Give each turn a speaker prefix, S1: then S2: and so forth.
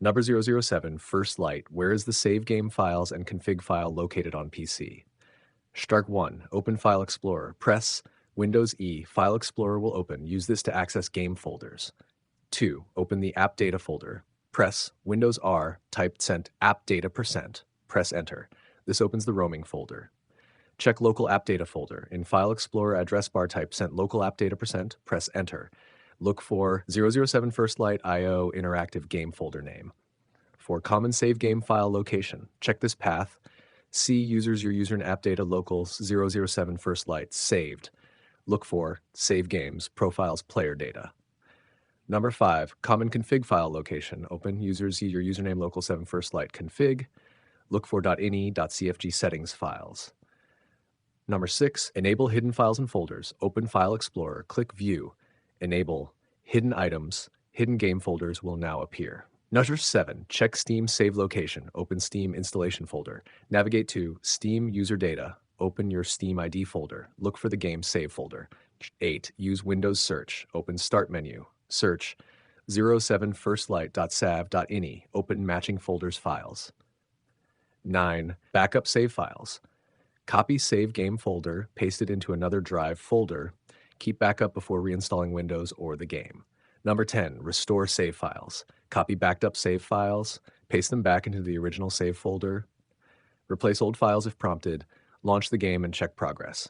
S1: Number 007, First Light. Where is the save game files and config file located on PC? Start 1. Open File Explorer. Press Windows E. File Explorer will open. Use this to access game folders. 2. Open the AppData folder. Press Windows R. Type sent AppData%. Press Enter. This opens the roaming folder. Check Local AppData folder. In File Explorer address bar, type sent local AppData%. Press Enter. Look for 007 First Light IO interactive game folder name. For common save game file location, check this path. See users your user and AppData locals 007 First Light saved. Look for save games, profiles, player data. Number 5, common config file location. Open users your username local 7 First Light config. Look for .ini.cfg settings files. Number 6, enable hidden files and folders. Open File Explorer, click View, enable hidden items. Hidden game folders will now appear. Number 7, check Steam save location. Open Steam installation folder. Navigate to Steam user data. Open your Steam ID folder. Look for the game save folder. 8, use Windows search. Open Start menu. Search 07firstlight.sav.ini. Open matching folders files. 9, backup save files. Copy save game folder, paste it into another drive folder. Keep backup before reinstalling Windows or the game. Number 10, restore save files. Copy backed up save files, paste them back into the original save folder. Replace old files if prompted. Launch the game and check progress.